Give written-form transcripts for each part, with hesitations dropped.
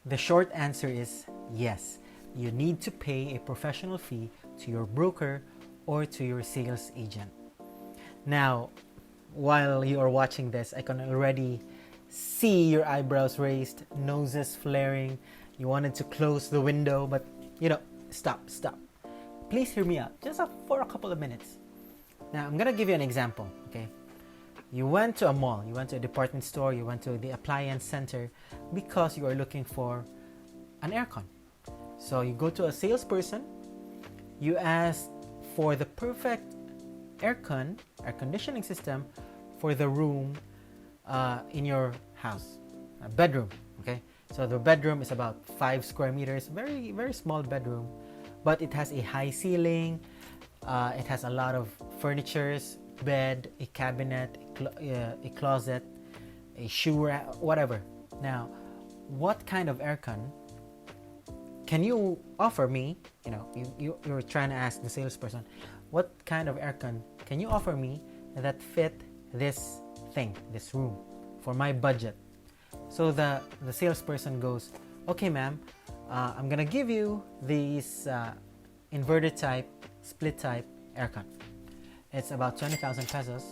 The short answer is yes. You need to pay a professional fee to your broker or to your sales agent. Now, while you are watching this, I can already see your eyebrows raised, noses flaring. You wanted to close the window, but stop. Please hear me out just for a couple of minutes. Now, I'm gonna give you an example, okay? You went to a mall, you went to a department store, you went to the appliance center because you are looking for an aircon. So you go to a salesperson, you ask for the perfect air conditioning system for the room in your house, a bedroom. Okay, so the bedroom is about 5 square meters, very very small bedroom, but it has a high ceiling. It has a lot of furnitures, bed, a cabinet, a closet, a shoe rack, whatever. Now, what kind of aircon can you offer me? You're trying to ask the salesperson, what kind of aircon can you offer me that fit this thing, this room, for my budget? So the salesperson goes, okay, ma'am, I'm gonna give you these inverted type, split type aircon. It's about 20,000 pesos,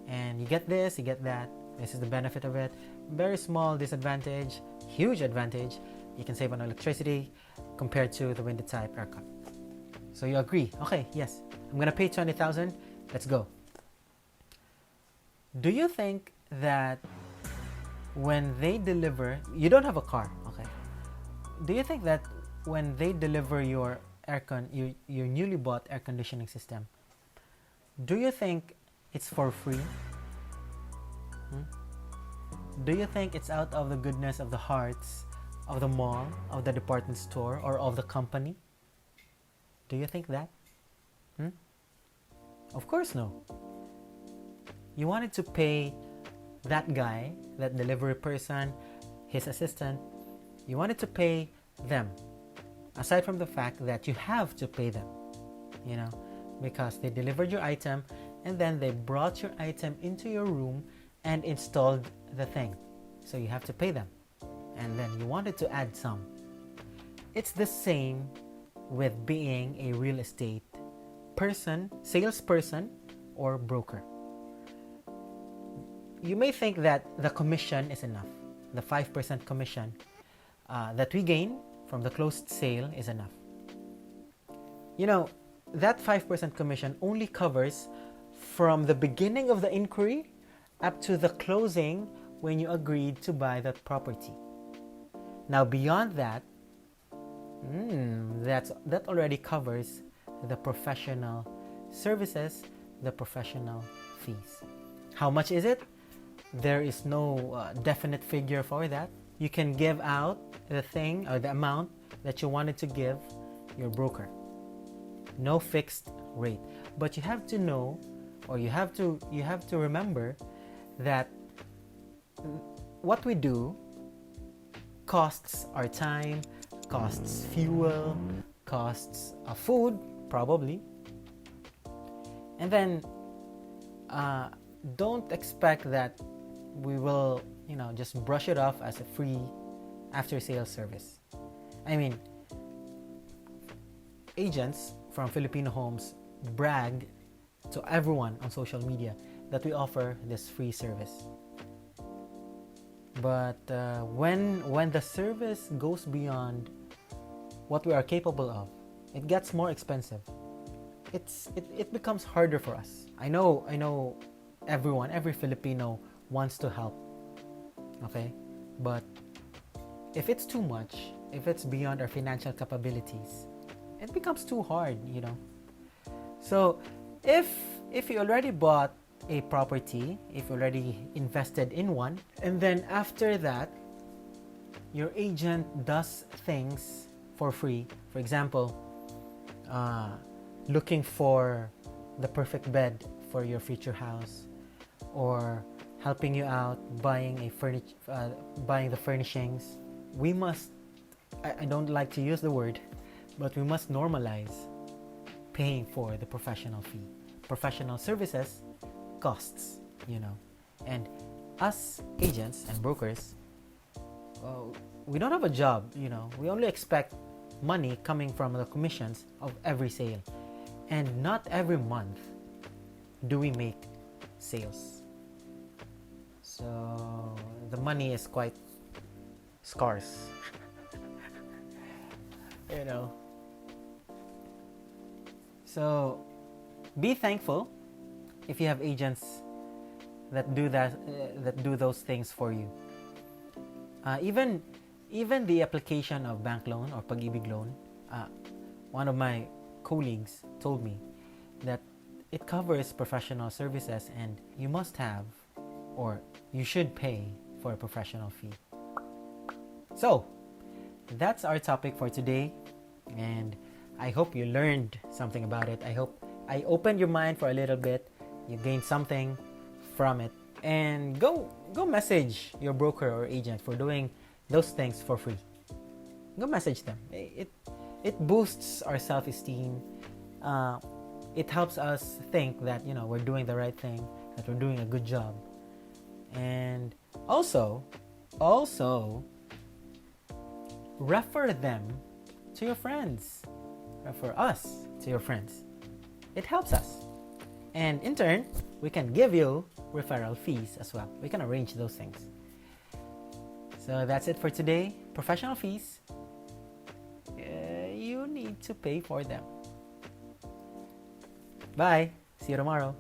and you get this, you get that. This is the benefit of it. Very small disadvantage, huge advantage. You can save on electricity compared to the window type aircon. So you agree? Okay, yes, I'm gonna pay 20,000. Let's go. Do you think that when they deliver, you don't have a car, okay? Do you think that when they deliver your your newly bought air conditioning system, do you think it's for free? Do you think it's out of the goodness of the hearts of the mall, of the department store, or of the company? Do you think that? Of course no. You wanted to pay that guy, that delivery person, his assistant, you wanted to pay them. Aside from the fact that you have to pay them, because they delivered your item and then they brought your item into your room and installed the thing. So you have to pay them. And then you wanted to add some. It's the same with being a real estate person, salesperson, or broker. You may think that the commission is enough. The 5% commission that we gain from the closed sale is enough. That 5% commission only covers from the beginning of the inquiry up to the closing when you agreed to buy that property. Now, beyond that, that already covers the professional services, the professional fees. How much is it? There is no definite figure for that. You can give out the thing or the amount that you wanted to give your broker. No fixed rate. But you have to know, or you have to remember that what we do costs our time, costs fuel, costs food, probably. And then don't expect that we will, just brush it off as a free after-sales service. I mean, agents from Filipino Homes brag to everyone on social media that we offer this free service. But when the service goes beyond what we are capable of, it gets more expensive. It becomes harder for us. I know every Filipino wants to help. Okay? But if it's too much, if it's beyond our financial capabilities, it becomes too hard, So if you already bought a property, if you already invested in one, and then after that, your agent does things for free. For example, looking for the perfect bed for your future house, or helping you out buying the furnishings. We must, I don't like to use the word, but we must normalize paying for the professional fee. Professional services costs, and us agents and brokers, we don't have a job, we only expect money coming from the commissions of every sale. And not every month do we make sales. So the money is quite scarce. you know. So be thankful if you have agents that do those things for you. Even the application of bank loan or pag-ibig loan, one of my colleagues told me that it covers professional services and you must have or you should pay for a professional fee. So that's our topic for today, and I hope you learned something about it. I hope I opened your mind for a little bit. You gained something from it, and go message your broker or agent for doing those things for free. Go message them. It boosts our self-esteem. It helps us think that we're doing the right thing, that we're doing a good job, and also refer them to your friends. Refer us to your friends. It helps us, and in turn, we can give you referral fees as well. We can arrange those things. So that's it for today. Professional fees, you need to pay for them. Bye. See you tomorrow.